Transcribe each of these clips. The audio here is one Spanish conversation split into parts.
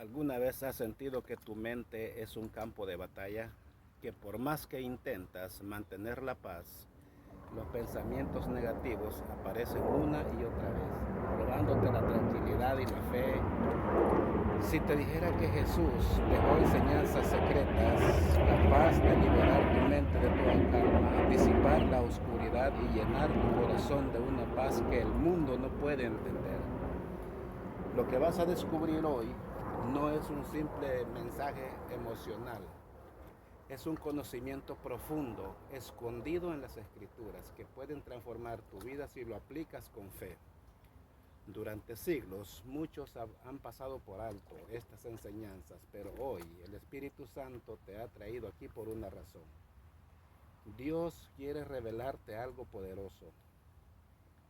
¿Alguna vez has sentido que tu mente es un campo de batalla? Que por más que intentas mantener la paz, los pensamientos negativos aparecen una y otra vez, robándote la tranquilidad y la fe. Si te dijera que Jesús dejó enseñanzas secretas, capaz de liberar tu mente de toda calma, disipar la oscuridad y llenar tu corazón de una paz que el mundo no puede entender. Lo que vas a descubrir hoy no es un simple mensaje emocional, es un conocimiento profundo, escondido en las escrituras, que pueden transformar tu vida si lo aplicas con fe. Durante siglos, muchos han pasado por alto estas enseñanzas, pero hoy el Espíritu Santo te ha traído aquí por una razón. Dios quiere revelarte algo poderoso.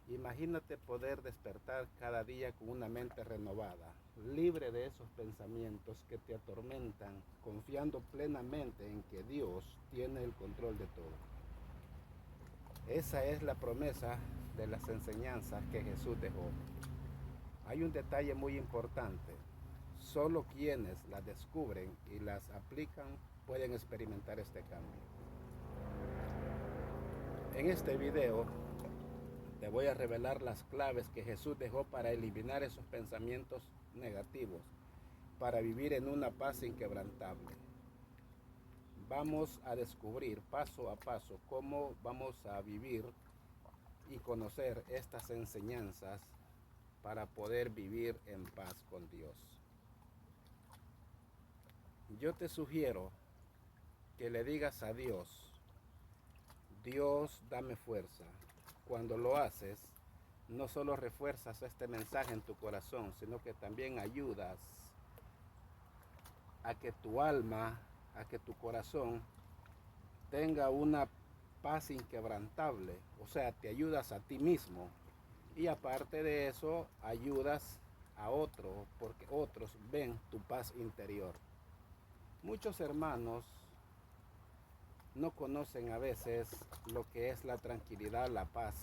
Imagínate poder despertar cada día con una mente renovada, libre de esos pensamientos que te atormentan, confiando plenamente en que Dios tiene el control de todo. Esa es la promesa de las enseñanzas que Jesús dejó. Hay un detalle muy importante. Solo quienes las descubren y las aplican pueden experimentar este cambio. En este video te voy a revelar las claves que Jesús dejó para eliminar esos pensamientos negativos, para vivir en una paz inquebrantable. Vamos a descubrir paso a paso cómo vamos a vivir y conocer estas enseñanzas para poder vivir en paz con Dios. Yo te sugiero que le digas a Dios: Dios, dame fuerza. Cuando lo haces, no solo refuerzas este mensaje en tu corazón, sino que también ayudas a que tu alma, a que tu corazón tenga una paz inquebrantable. O sea, te ayudas a ti mismo. Y aparte de eso, ayudas a otros, porque otros ven tu paz interior. Muchos hermanos no conocen a veces lo que es la tranquilidad, la paz.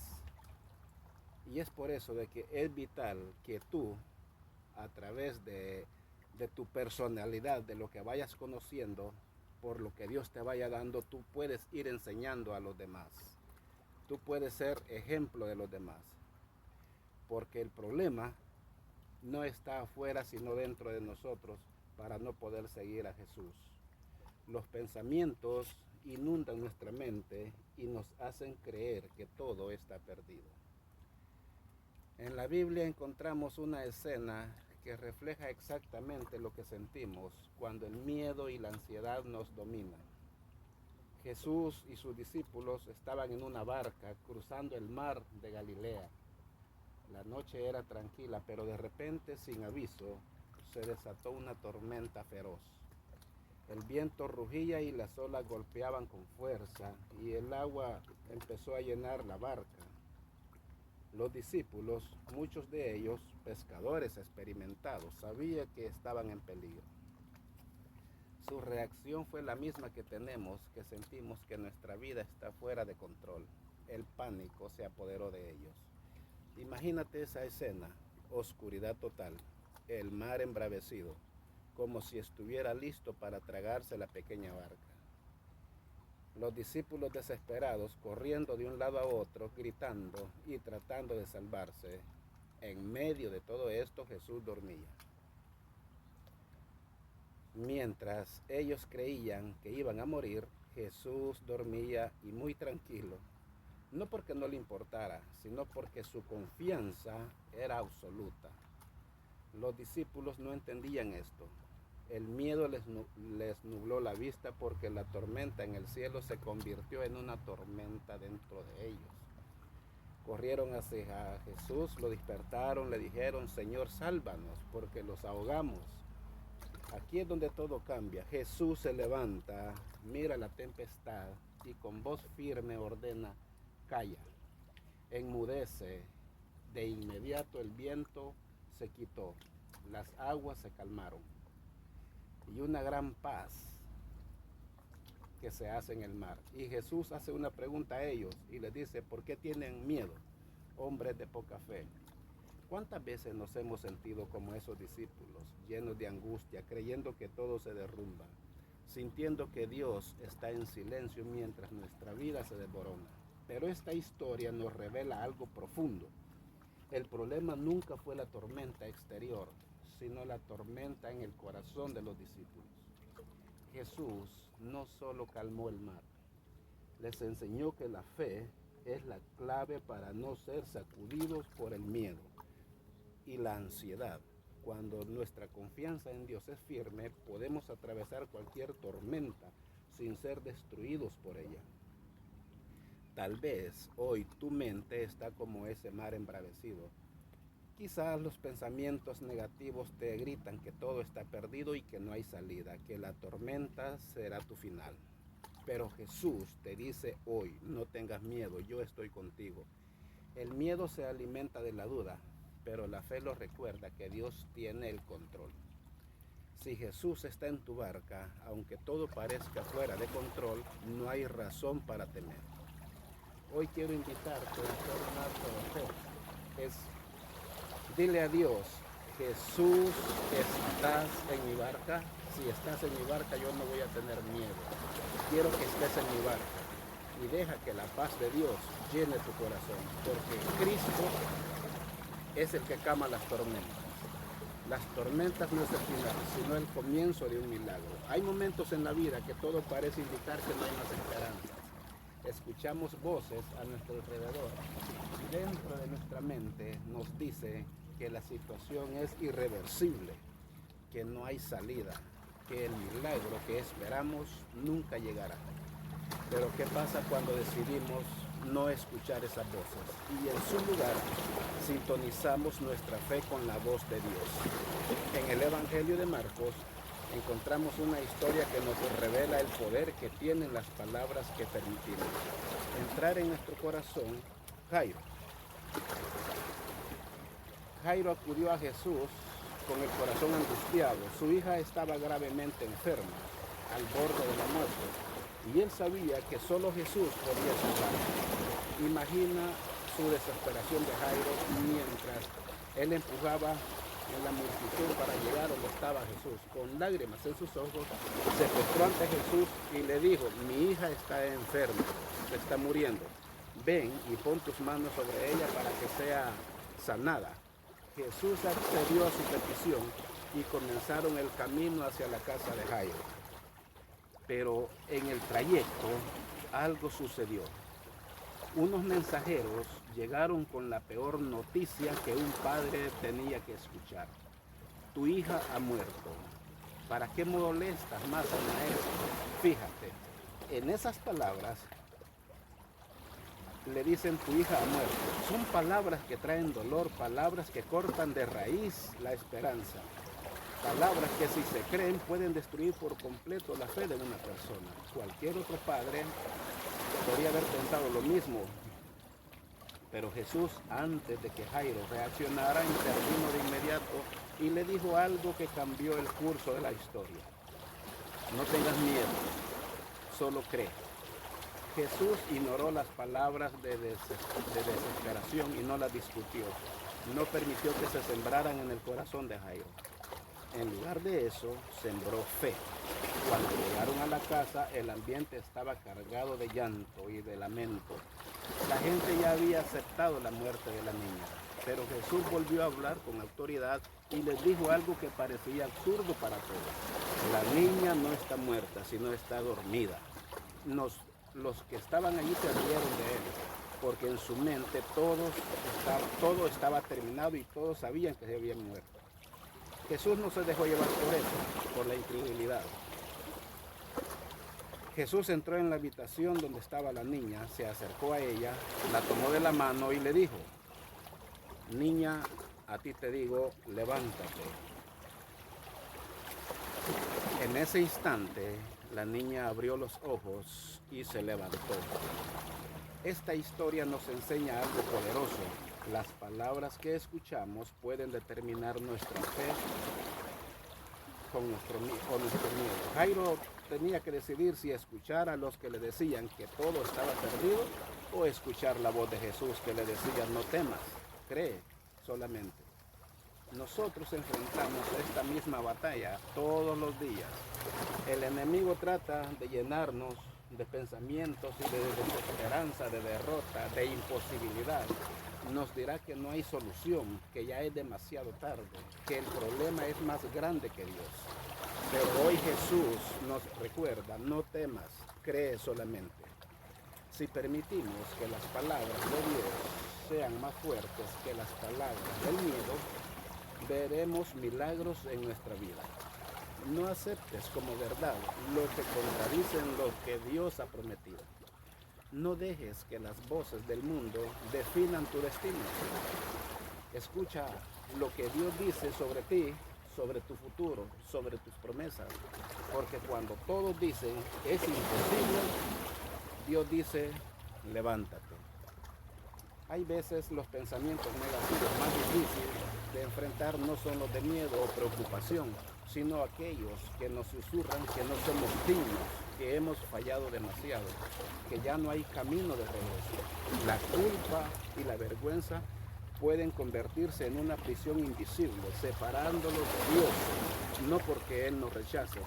Y es por eso de que es vital que tú, a través de tu personalidad, de lo que vayas conociendo, por lo que Dios te vaya dando, tú puedes ir enseñando a los demás. Tú puedes ser ejemplo de los demás. Porque el problema no está afuera, sino dentro de nosotros, para no poder seguir a Jesús. Los pensamientos inundan nuestra mente y nos hacen creer que todo está perdido. En la Biblia encontramos una escena que refleja exactamente lo que sentimos cuando el miedo y la ansiedad nos dominan. Jesús y sus discípulos estaban en una barca cruzando el mar de Galilea. La noche era tranquila, pero de repente, sin aviso, se desató una tormenta feroz. El viento rugía y las olas golpeaban con fuerza y el agua empezó a llenar la barca. Los discípulos, muchos de ellos pescadores experimentados, sabían que estaban en peligro. Su reacción fue la misma que tenemos, que sentimos que nuestra vida está fuera de control. El pánico se apoderó de ellos. Imagínate esa escena: oscuridad total, el mar embravecido, como si estuviera listo para tragarse la pequeña barca. Los discípulos desesperados, corriendo de un lado a otro, gritando y tratando de salvarse. En medio de todo esto, Jesús dormía. Mientras ellos creían que iban a morir, Jesús dormía, y muy tranquilo. No porque no le importara, sino porque su confianza era absoluta. Los discípulos no entendían esto. El miedo les nubló la vista, porque la tormenta en el cielo se convirtió en una tormenta dentro de ellos. Corrieron hacia Jesús, lo despertaron, le dijeron: Señor, sálvanos, porque los ahogamos. Aquí es donde todo cambia. Jesús se levanta, mira la tempestad y con voz firme ordena: calla. Enmudece. De inmediato el viento se quitó, las aguas se calmaron y una gran paz que se hace en el mar. Y Jesús hace una pregunta a ellos y les dice: ¿por qué tienen miedo, hombres de poca fe? ¿Cuántas veces nos hemos sentido como esos discípulos, llenos de angustia, creyendo que todo se derrumba, sintiendo que Dios está en silencio mientras nuestra vida se desborona? Pero esta historia nos revela algo profundo. El problema nunca fue la tormenta exterior, sino la tormenta en el corazón de los discípulos. Jesús no solo calmó el mar, les enseñó que la fe es la clave para no ser sacudidos por el miedo y la ansiedad. Cuando nuestra confianza en Dios es firme, podemos atravesar cualquier tormenta sin ser destruidos por ella. Tal vez hoy tu mente está como ese mar embravecido. Quizás los pensamientos negativos te gritan que todo está perdido y que no hay salida, que la tormenta será tu final. Pero Jesús te dice hoy, no tengas miedo, yo estoy contigo. El miedo se alimenta de la duda, pero la fe lo recuerda que Dios tiene el control. Si Jesús está en tu barca, aunque todo parezca fuera de control, no hay razón para temer. Hoy quiero invitarte a hacer un acto de fe. Dile a Dios, Jesús, ¿estás en mi barca? Si estás en mi barca, yo no voy a tener miedo. Quiero que estés en mi barca y deja que la paz de Dios llene tu corazón, porque Cristo es el que calma las tormentas. Las tormentas no es el final, sino el comienzo de un milagro. Hay momentos en la vida que todo parece indicar que no hay más esperanza. Escuchamos voces a nuestro alrededor y dentro de nuestra mente nos dice que la situación es irreversible, que no hay salida, que el milagro que esperamos nunca llegará. Pero ¿qué pasa cuando decidimos no escuchar esas voces y en su lugar sintonizamos nuestra fe con la voz de Dios? En el Evangelio de Marcos encontramos una historia que nos revela el poder que tienen las palabras que permitimos entrar en nuestro corazón. Jairo acudió a Jesús con el corazón angustiado. Su hija estaba gravemente enferma, al borde de la muerte, y él sabía que solo Jesús podía salvarla. Imagina su desesperación de Jairo mientras él empujaba en la multitud para llegar donde estaba Jesús. Con lágrimas en sus ojos, se postró ante Jesús y le dijo, mi hija está enferma, se está muriendo. Ven y pon tus manos sobre ella para que sea sanada. Jesús accedió a su petición y comenzaron el camino hacia la casa de Jairo. Pero en el trayecto algo sucedió. Unos mensajeros llegaron con la peor noticia que un padre tenía que escuchar. Tu hija ha muerto. ¿Para qué molestas más al maestro? Fíjate, en esas palabras le dicen tu hija ha muerto. Son palabras que traen dolor, palabras que cortan de raíz la esperanza. Palabras que si se creen pueden destruir por completo la fe de una persona. Cualquier otro padre podría haber pensado lo mismo. Pero Jesús, antes de que Jairo reaccionara, intervino de inmediato y le dijo algo que cambió el curso de la historia. No tengas miedo, solo cree. Jesús ignoró las palabras de desesperación y no las discutió. No permitió que se sembraran en el corazón de Jairo. En lugar de eso, sembró fe. Cuando llegaron a la casa, el ambiente estaba cargado de llanto y de lamento. La gente ya había aceptado la muerte de la niña, pero Jesús volvió a hablar con autoridad y les dijo algo que parecía absurdo para todos. La niña no está muerta, sino está dormida. Los que estaban allí se rieron de él, porque en su mente todo estaba terminado y todos sabían que se habían muerto. Jesús no se dejó llevar por eso, por la incredulidad. Jesús entró en la habitación donde estaba la niña, se acercó a ella, la tomó de la mano y le dijo, niña, a ti te digo, levántate. En ese instante, la niña abrió los ojos y se levantó. Esta historia nos enseña algo poderoso. Las palabras que escuchamos pueden determinar nuestra fe con nuestro miedo. Jairo tenía que decidir si escuchar a los que le decían que todo estaba perdido o escuchar la voz de Jesús que le decía no temas, cree solamente. Nosotros enfrentamos esta misma batalla todos los días. El enemigo trata de llenarnos de pensamientos y de desesperanza, de derrota, de imposibilidad. Nos dirá que no hay solución, que ya es demasiado tarde, que el problema es más grande que Dios. Pero hoy Jesús nos recuerda, no temas, cree solamente. Si permitimos que las palabras de Dios sean más fuertes que las palabras del miedo, veremos milagros en nuestra vida. No aceptes como verdad lo que contradicen lo que Dios ha prometido. No dejes que las voces del mundo definan tu destino. Escucha lo que Dios dice sobre ti, sobre tu futuro, sobre tus promesas. Porque cuando todos dicen es imposible, Dios dice levántate. Hay veces los pensamientos negativos más difíciles de enfrentar no son los de miedo o preocupación, sino aquellos que nos susurran que no somos dignos, que hemos fallado demasiado, que ya no hay camino de regreso. La culpa y la vergüenza pueden convertirse en una prisión invisible, separándolos de Dios, no porque Él nos rechace,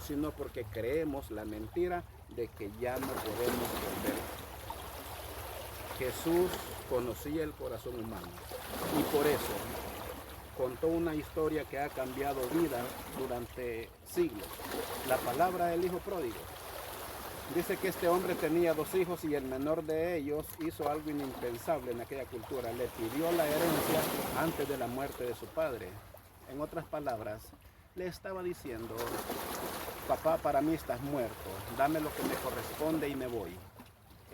sino porque creemos la mentira de que ya no podemos volver. Jesús conocía el corazón humano y por eso contó una historia que ha cambiado vidas durante siglos. La palabra del hijo pródigo. Dice que este hombre tenía 2 hijos y el menor de ellos hizo algo impensable en aquella cultura. Le pidió la herencia antes de la muerte de su padre. En otras palabras, le estaba diciendo: papá, para mí estás muerto, dame lo que me corresponde y me voy.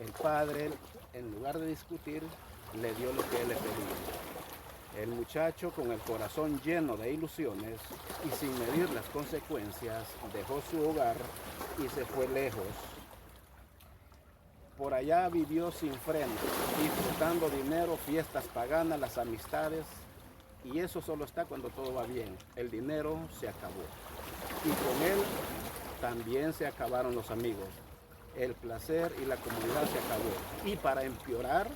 El padre, en lugar de discutir, le dio lo que él le pedía. El muchacho, con el corazón lleno de ilusiones y sin medir las consecuencias, dejó su hogar y se fue lejos. Por allá vivió sin freno, disfrutando dinero, fiestas paganas, las amistades, y eso solo está cuando todo va bien. El dinero se acabó y con él también se acabaron los amigos. El placer y la comodidad se acabó. Y para empeorar,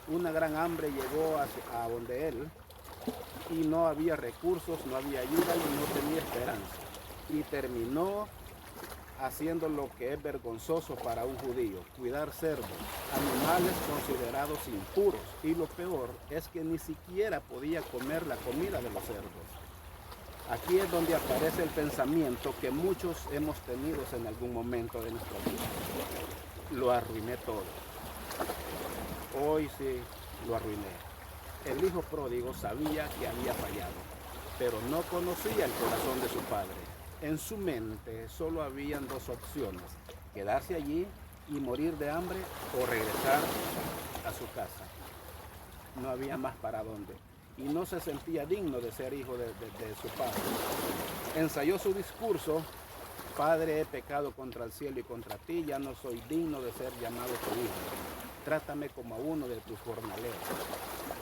una gran hambre llegó a donde él y no había recursos, no había ayuda y no tenía esperanza. Y terminó haciendo lo que es vergonzoso para un judío: cuidar cerdos, animales considerados impuros. Y lo peor es que ni siquiera podía comer la comida de los cerdos. Aquí es donde aparece el pensamiento que muchos hemos tenido en algún momento de nuestra vida. Lo arruiné todo. Hoy sí lo arruiné. El hijo pródigo sabía que había fallado, pero no conocía el corazón de su padre. En su mente solo habían 2 opciones: quedarse allí y morir de hambre o regresar a su casa. No había más para dónde. Y no se sentía digno de ser hijo de su padre. Ensayó su discurso: Padre, he pecado contra el cielo y contra ti, ya no soy digno de ser llamado tu hijo. Trátame como a uno de tus jornaleros.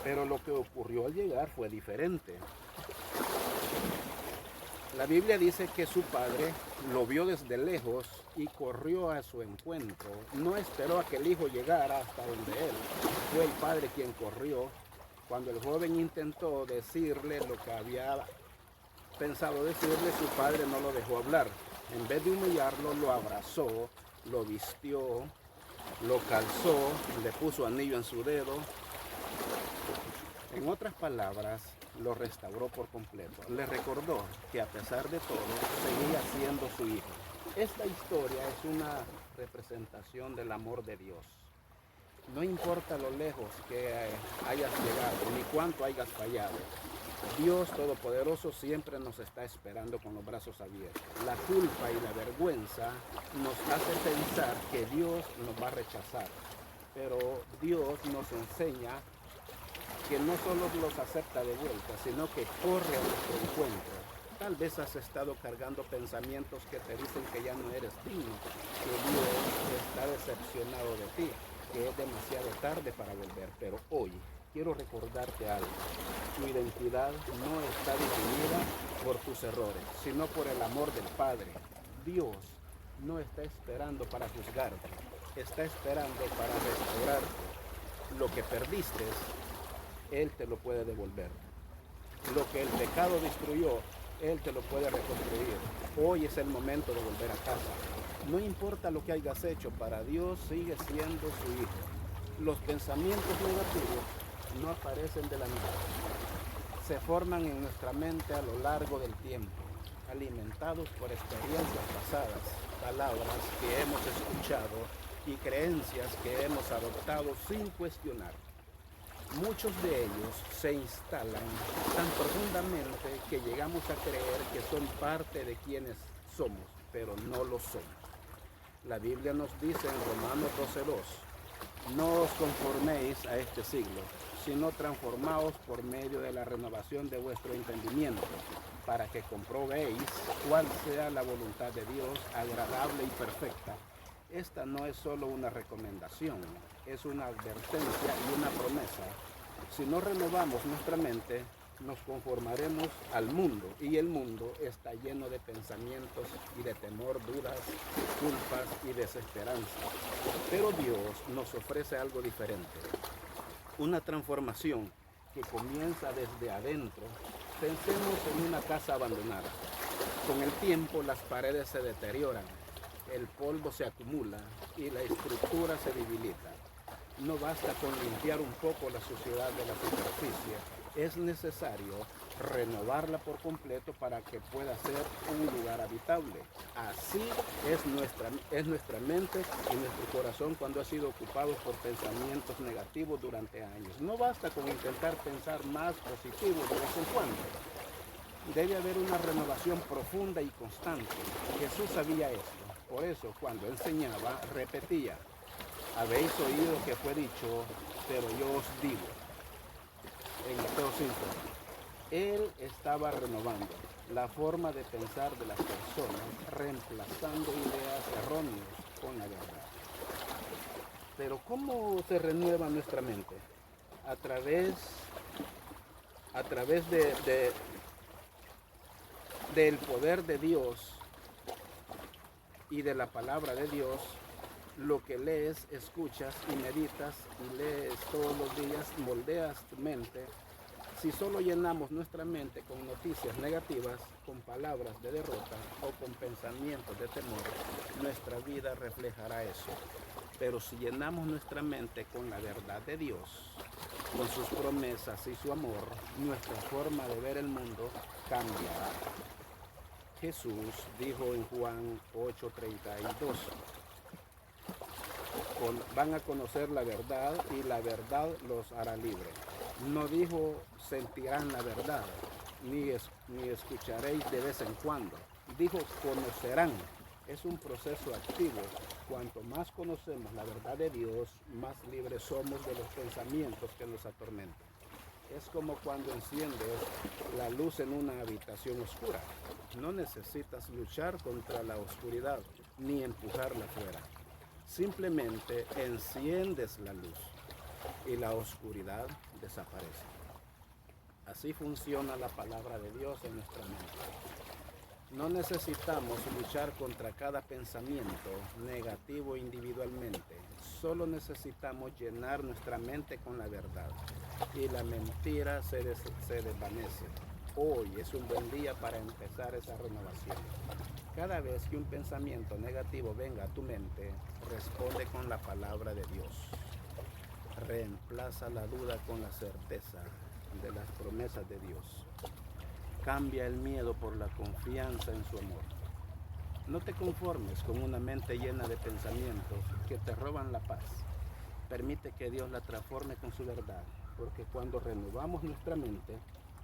Pero lo que ocurrió al llegar fue diferente. La Biblia dice que su padre lo vio desde lejos y corrió a su encuentro. No esperó a que el hijo llegara hasta donde él. Fue el padre quien corrió. Cuando el joven intentó decirle lo que había pensado decirle, su padre no lo dejó hablar. En vez de humillarlo, lo abrazó, lo vistió, lo calzó, le puso anillo en su dedo. En otras palabras, lo restauró por completo. Le recordó que a pesar de todo, seguía siendo su hijo. Esta historia es una representación del amor de Dios. No importa lo lejos que hayas llegado, ni cuánto hayas fallado, Dios Todopoderoso siempre nos está esperando con los brazos abiertos. La culpa y la vergüenza nos hace pensar que Dios nos va a rechazar, pero Dios nos enseña que no solo los acepta de vuelta, sino que corre a nuestro encuentro. Tal vez has estado cargando pensamientos que te dicen que ya no eres digno, que Dios está decepcionado de ti, que es demasiado tarde para volver. Pero hoy quiero recordarte algo: tu identidad no está definida por tus errores, sino por el amor del Padre. Dios no está esperando para juzgarte, está esperando para restaurarte. Lo que perdiste, Él te lo puede devolver. Lo que el pecado destruyó, Él te lo puede reconstruir. Hoy es el momento de volver a casa. No importa lo que hayas hecho, para Dios sigue siendo su hijo. Los pensamientos negativos no aparecen de la nada. Se forman en nuestra mente a lo largo del tiempo, alimentados por experiencias pasadas, palabras que hemos escuchado y creencias que hemos adoptado sin cuestionar. Muchos de ellos se instalan tan profundamente que llegamos a creer que son parte de quienes somos, pero no lo son. La Biblia nos dice en Romanos 12:2, no os conforméis a este siglo, sino transformaos por medio de la renovación de vuestro entendimiento, para que comprobéis cuál sea la voluntad de Dios, agradable y perfecta. Esta no es solo una recomendación, es una advertencia y una promesa. Si no renovamos nuestra mente, nos conformaremos al mundo, y el mundo está lleno de pensamientos y de temor, dudas, culpas y desesperanza. Pero Dios nos ofrece algo diferente, una transformación que comienza desde adentro. Pensemos en una casa abandonada. Con el tiempo las paredes se deterioran, el polvo se acumula y la estructura se debilita. No basta con limpiar un poco la suciedad de la superficie, es necesario renovarla por completo para que pueda ser un lugar habitable. Así es nuestra mente y nuestro corazón cuando ha sido ocupado por pensamientos negativos durante años. No basta con intentar pensar más positivo de vez en cuando. Debe haber una renovación profunda y constante. Jesús sabía esto. Por eso, cuando enseñaba, repetía, habéis oído que fue dicho, pero yo os digo. En Mateo 5, Él estaba renovando la forma de pensar de las personas, reemplazando ideas erróneas con la verdad. Pero ¿cómo se renueva nuestra mente? A través del poder de Dios y de la palabra de Dios. Lo que lees, escuchas y meditas y lees todos los días, moldeas tu mente. Si solo llenamos nuestra mente con noticias negativas, con palabras de derrota o con pensamientos de temor, nuestra vida reflejará eso. Pero si llenamos nuestra mente con la verdad de Dios, con sus promesas y su amor, nuestra forma de ver el mundo cambiará. Jesús dijo en Juan 8:32, van a conocer la verdad y la verdad los hará libres. No dijo sentirán la verdad, ni escucharéis de vez en cuando. Dijo conocerán. Es un proceso activo. Cuanto más conocemos la verdad de Dios, más libres somos de los pensamientos que nos atormentan. Es como cuando enciendes la luz en una habitación oscura. No necesitas luchar contra la oscuridad ni empujarla fuera. Simplemente enciendes la luz y la oscuridad desaparece. Así funciona la palabra de Dios en nuestra mente. No necesitamos luchar contra cada pensamiento negativo individualmente. Solo necesitamos llenar nuestra mente con la verdad y la mentira se desvanece. Hoy es un buen día para empezar esa renovación. Cada vez que un pensamiento negativo venga a tu mente, responde con la palabra de Dios. Reemplaza la duda con la certeza de las promesas de Dios. Cambia el miedo por la confianza en su amor. No te conformes con una mente llena de pensamientos que te roban la paz. Permite que Dios la transforme con su verdad, porque cuando renovamos nuestra mente,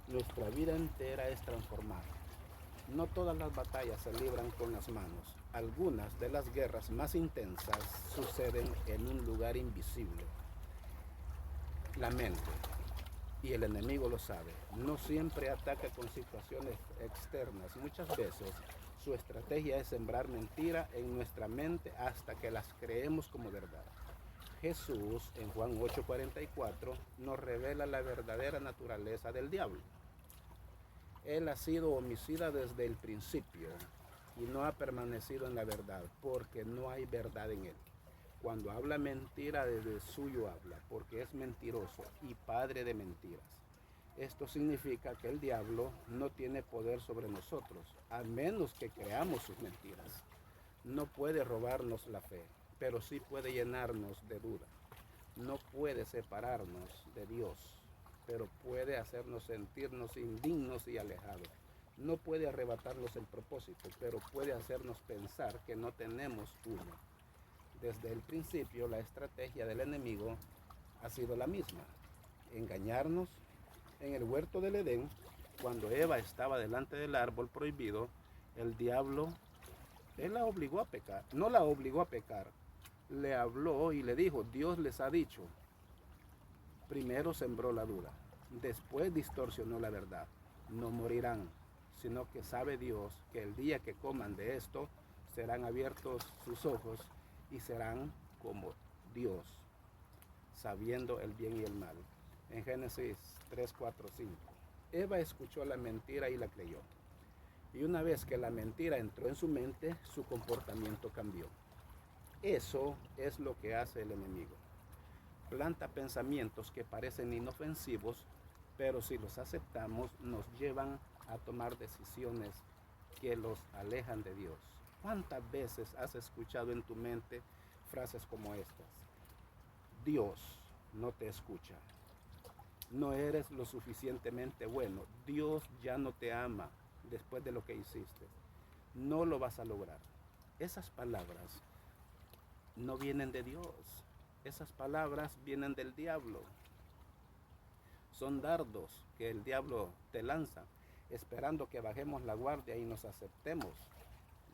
nuestra vida entera es transformada. No todas las batallas se libran con las manos. Algunas de las guerras más intensas suceden en un lugar invisible, la mente. Y el enemigo lo sabe. No siempre ataca con situaciones externas. Muchas veces su estrategia es sembrar mentira en nuestra mente hasta que las creemos como verdad. Jesús en Juan 8:44 nos revela la verdadera naturaleza del diablo. Él ha sido homicida desde el principio y no ha permanecido en la verdad porque no hay verdad en él. Cuando habla mentira, desde suyo habla, porque es mentiroso y padre de mentiras. Esto significa que el diablo no tiene poder sobre nosotros, a menos que creamos sus mentiras. No puede robarnos la fe, pero sí puede llenarnos de duda. No puede separarnos de Dios, pero puede hacernos sentirnos indignos y alejados. No puede arrebatarnos el propósito, pero puede hacernos pensar que no tenemos uno. Desde el principio, la estrategia del enemigo ha sido la misma: engañarnos. En el huerto del Edén, cuando Eva estaba delante del árbol prohibido, el diablo, él la obligó a pecar, no la obligó a pecar, le habló y le dijo: Dios les ha dicho. Primero sembró la duda, después distorsionó la verdad. No morirán, sino que sabe Dios que el día que coman de esto, serán abiertos sus ojos y serán como Dios, sabiendo el bien y el mal. En Génesis 3, 4, 5. Eva escuchó la mentira y la creyó. Y una vez que la mentira entró en su mente, su comportamiento cambió. Eso es lo que hace el enemigo. Planta pensamientos que parecen inofensivos, pero si los aceptamos, nos llevan a tomar decisiones que los alejan de Dios. ¿Cuántas veces has escuchado en tu mente frases como estas? Dios no te escucha. No eres lo suficientemente bueno. Dios ya no te ama después de lo que hiciste. No lo vas a lograr. Esas palabras no vienen de Dios. Esas palabras vienen del diablo. Son dardos que el diablo te lanza, esperando que bajemos la guardia y nos aceptemos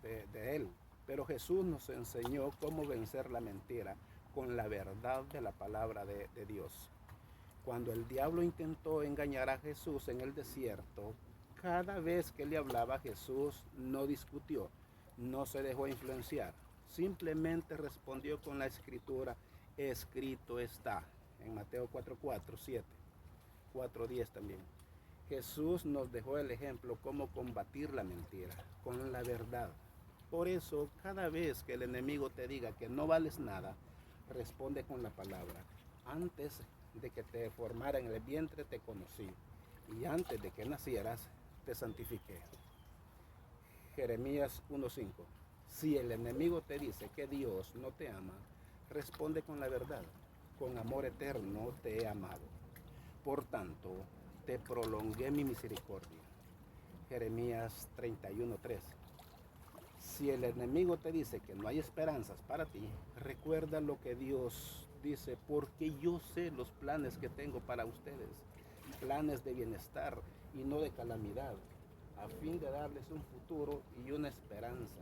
de él. Pero Jesús nos enseñó cómo vencer la mentira con la verdad de la palabra de Dios. Cuando el diablo intentó engañar a Jesús en el desierto, cada vez que le hablaba, Jesús no discutió, no se dejó influenciar, simplemente respondió con la escritura: escrito está, en Mateo 4:4, 7, 4:10 también. Jesús nos dejó el ejemplo cómo combatir la mentira con la verdad. Por eso, cada vez que el enemigo te diga que no vales nada, responde con la palabra: antes de que te formara en el vientre te conocí, y antes de que nacieras te santifiqué. Jeremías 1:5. Si el enemigo te dice que Dios no te ama, responde con la verdad: con amor eterno te he amado. Por tanto, te prolongué mi misericordia. Jeremías 31:3. Si el enemigo te dice que no hay esperanzas para ti, recuerda lo que Dios dice: porque yo sé los planes que tengo para ustedes, planes de bienestar y no de calamidad, a fin de darles un futuro y una esperanza.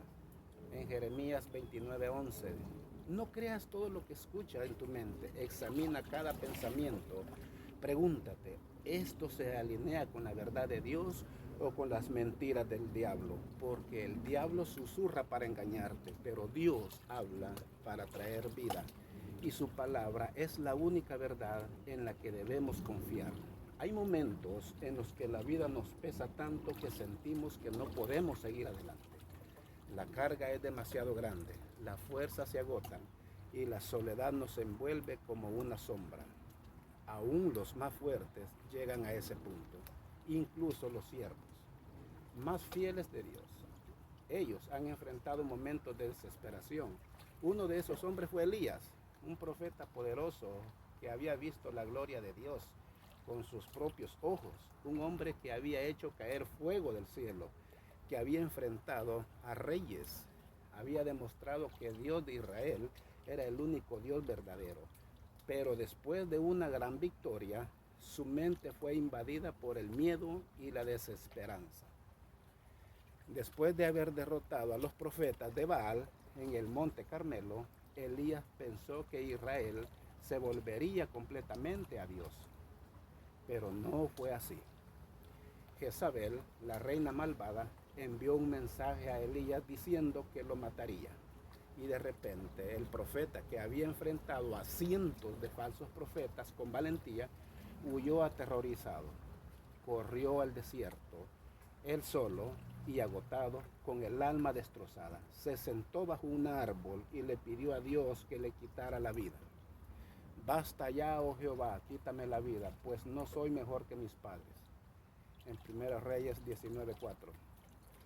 En Jeremías 29:11. No creas todo lo que escuchas en tu mente, examina cada pensamiento. Pregúntate: ¿esto se alinea con la verdad de Dios o con las mentiras del diablo? Porque el diablo susurra para engañarte, pero Dios habla para traer vida. Y su palabra es la única verdad en la que debemos confiar. Hay momentos en los que la vida nos pesa tanto que sentimos que no podemos seguir adelante. La carga es demasiado grande, las fuerzas se agotan y la soledad nos envuelve como una sombra. Aún los más fuertes llegan a ese punto, incluso los siervos más fieles de Dios. Ellos han enfrentado momentos de desesperación. Uno de esos hombres fue Elías, un profeta poderoso que había visto la gloria de Dios con sus propios ojos, un hombre que había hecho caer fuego del cielo, que había enfrentado a reyes, había demostrado que Dios de Israel era el único Dios verdadero. Pero después de una gran victoria, su mente fue invadida por el miedo y la desesperanza. Después de haber derrotado a los profetas de Baal en el monte Carmelo, Elías pensó que Israel se volvería completamente a Dios. Pero no fue así. Jezabel, la reina malvada, envió un mensaje a Elías diciendo que lo mataría. Y de repente el profeta, que había enfrentado a cientos de falsos profetas con valentía, huyó aterrorizado. Corrió al desierto, él solo y agotado, con el alma destrozada. Se sentó bajo un árbol y le pidió a Dios que le quitara la vida. Basta ya, oh Jehová, quítame la vida, pues no soy mejor que mis padres. En 1 Reyes 19:4.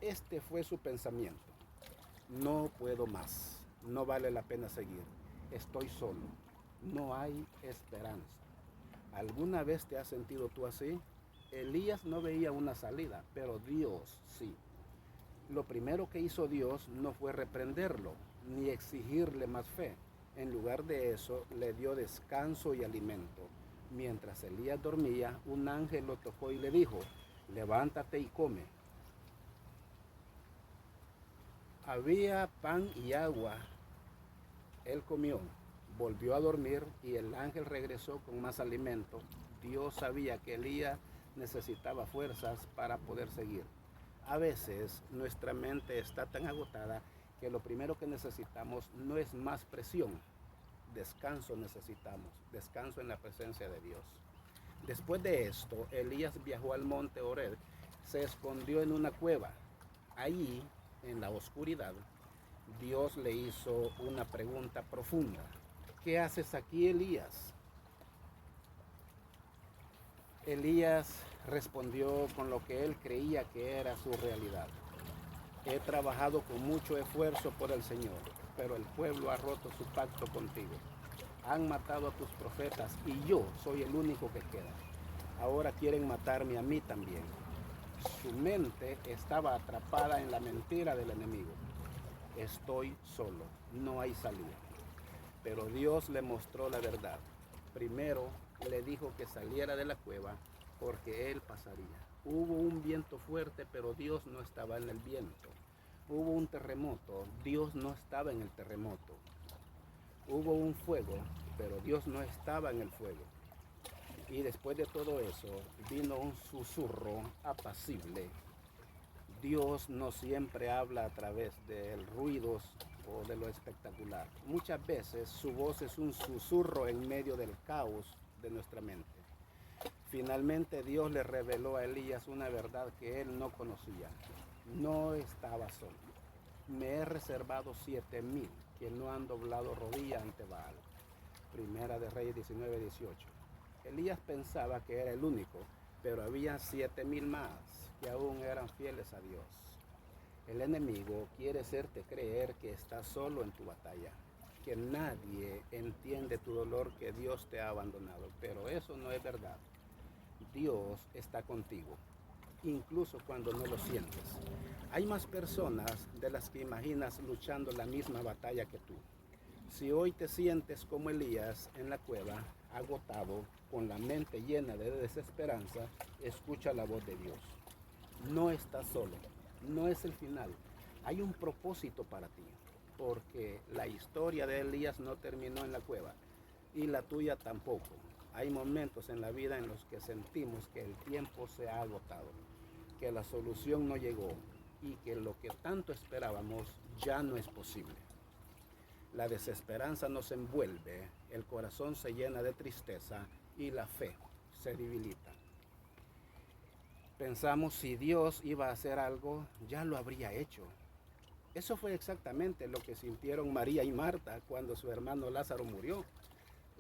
Este fue su pensamiento. No puedo más, no vale la pena seguir. Estoy solo, no hay esperanza. ¿Alguna vez te has sentido tú así? Elías no veía una salida, pero Dios sí. Lo primero que hizo Dios no fue reprenderlo, ni exigirle más fe. En lugar de eso, le dio descanso y alimento. Mientras Elías dormía, un ángel lo tocó y le dijo, levántate y come. Había pan y agua. Él comió, volvió a dormir y el ángel regresó con más alimento. Dios sabía que Elías necesitaba fuerzas para poder seguir. A veces nuestra mente está tan agotada que lo primero que necesitamos no es más presión. Descanso necesitamos, descanso en la presencia de Dios. Después de esto, Elías viajó al monte Oreb, se escondió en una cueva. Allí, en la oscuridad, Dios le hizo una pregunta profunda. ¿Qué haces aquí, Elías? Elías respondió con lo que él creía que era su realidad. He trabajado con mucho esfuerzo por el Señor, pero el pueblo ha roto su pacto contigo. Han matado a tus profetas y yo soy el único que queda. Ahora quieren matarme a mí también. Su mente estaba atrapada en la mentira del enemigo. Estoy solo, no hay salida. Pero Dios le mostró la verdad. Primero le dijo que saliera de la cueva porque él pasaría. Hubo un viento fuerte, pero Dios no estaba en el viento. Hubo un terremoto, Dios no estaba en el terremoto. Hubo un fuego, pero Dios no estaba en el fuego. Y después de todo eso, vino un susurro apacible. Dios no siempre habla a través de ruidos o de lo espectacular. Muchas veces su voz es un susurro en medio del caos de nuestra mente. Finalmente Dios le reveló a Elías una verdad que él no conocía. No estaba solo. Me he reservado 7,000 que no han doblado rodilla ante Baal. Primera de Reyes 19:18. Elías pensaba que era el único, pero había 7,000 más que aún eran fieles a Dios. El enemigo quiere hacerte creer que estás solo en tu batalla, que nadie entiende tu dolor, que Dios te ha abandonado, pero eso no es verdad. Dios está contigo, incluso cuando no lo sientes. Hay más personas de las que imaginas luchando la misma batalla que tú. Si hoy te sientes como Elías en la cueva, agotado, con la mente llena de desesperanza, escucha la voz de Dios. No estás solo, no es el final. Hay un propósito para ti, porque la historia de Elías no terminó en la cueva y la tuya tampoco. Hay momentos en la vida en los que sentimos que el tiempo se ha agotado, que la solución no llegó y que lo que tanto esperábamos ya no es posible. La desesperanza nos envuelve, el corazón se llena de tristeza y la fe se debilita. Pensamos si Dios iba a hacer algo, ya lo habría hecho. Eso fue exactamente lo que sintieron María y Marta cuando su hermano Lázaro murió.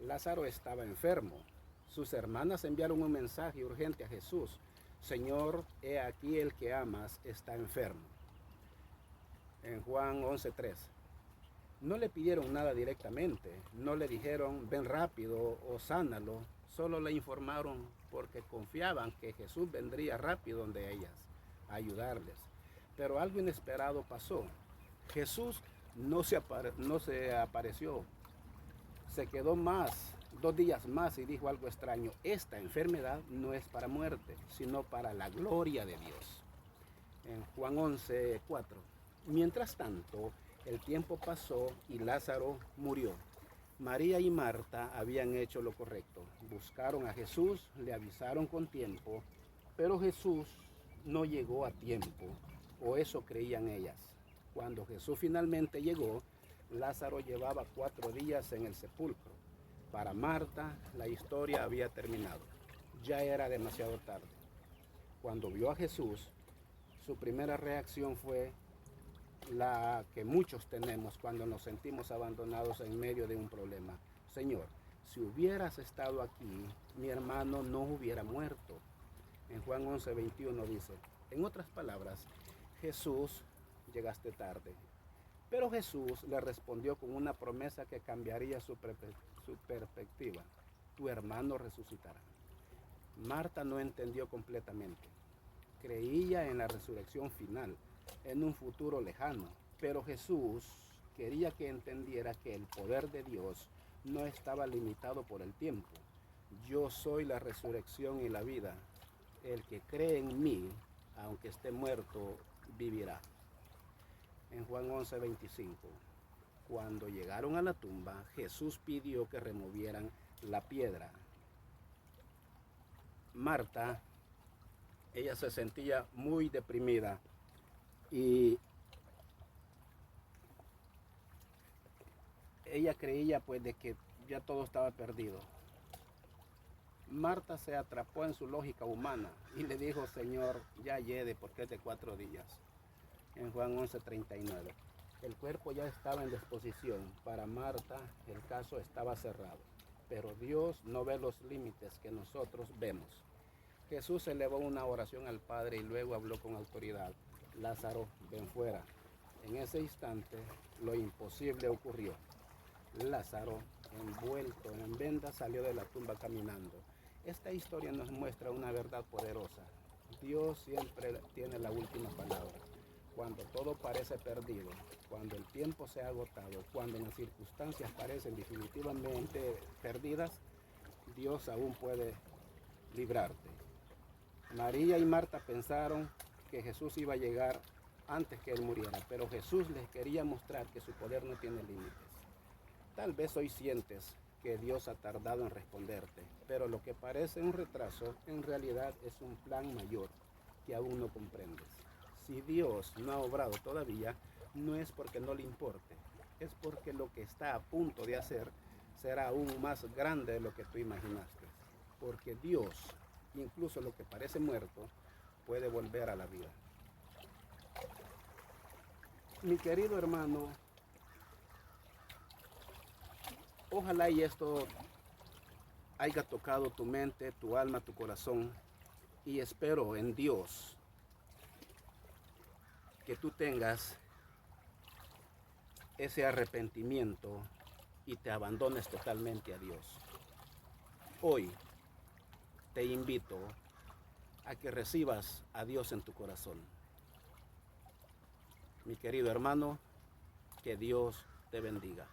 Lázaro estaba enfermo. Sus hermanas enviaron un mensaje urgente a Jesús. Señor, he aquí el que amas está enfermo. En Juan 11:3. No le pidieron nada directamente, no le dijeron ven rápido o sánalo, solo le informaron porque confiaban que Jesús vendría rápido donde ellas a ayudarles. Pero algo inesperado pasó. Jesús no se apareció, se quedó 2 días más y dijo algo extraño. Esta enfermedad no es para muerte, sino para la gloria de Dios. En Juan 11:4. Mientras tanto, el tiempo pasó y Lázaro murió. María y Marta habían hecho lo correcto. Buscaron a Jesús, le avisaron con tiempo, pero Jesús no llegó a tiempo, o eso creían ellas. Cuando Jesús finalmente llegó, Lázaro llevaba 4 días en el sepulcro. Para Marta, la historia había terminado. Ya era demasiado tarde. Cuando vio a Jesús, su primera reacción fue la que muchos tenemos cuando nos sentimos abandonados en medio de un problema. Señor, si hubieras estado aquí, mi hermano no hubiera muerto. En Juan 11:21 dice, en otras palabras, Jesús, llegaste tarde. Pero Jesús le respondió con una promesa que cambiaría su perspectiva. Tu hermano resucitará. Marta no entendió completamente. Creía en la resurrección final, en un futuro lejano. Pero Jesús quería que entendiera que el poder de Dios no estaba limitado por el tiempo. Yo soy la resurrección y la vida. El que cree en mí, aunque esté muerto, vivirá. En Juan 11:25, cuando llegaron a la tumba, Jesús pidió que removieran la piedra. Marta, ella se sentía muy deprimida y ella creía pues de que ya todo estaba perdido. Marta se atrapó en su lógica humana y le dijo, Señor, ya llegue porque es de 4 días. En Juan 11:39. El cuerpo ya estaba en disposición. Para Marta el caso estaba cerrado. Pero Dios no ve los límites que nosotros vemos. Jesús elevó una oración al Padre y luego habló con autoridad. Lázaro, ven fuera. En ese instante lo imposible ocurrió. Lázaro, envuelto en vendas, salió de la tumba caminando. Esta historia nos muestra una verdad poderosa. Dios siempre tiene la última palabra. Cuando todo parece perdido, cuando el tiempo se ha agotado, cuando las circunstancias parecen definitivamente perdidas, Dios aún puede librarte. María y Marta pensaron que Jesús iba a llegar antes que él muriera, pero Jesús les quería mostrar que su poder no tiene límites. Tal vez hoy sientes que Dios ha tardado en responderte, pero lo que parece un retraso en realidad es un plan mayor que aún no comprendes. Si Dios no ha obrado todavía, no es porque no le importe, es porque lo que está a punto de hacer será aún más grande de lo que tú imaginaste. Porque Dios, incluso lo que parece muerto, puede volver a la vida. Mi querido hermano, ojalá y esto haya tocado tu mente, tu alma, tu corazón, y espero en Dios que tú tengas ese arrepentimiento y te abandones totalmente a Dios. Hoy te invito a que recibas a Dios en tu corazón. Mi querido hermano, que Dios te bendiga.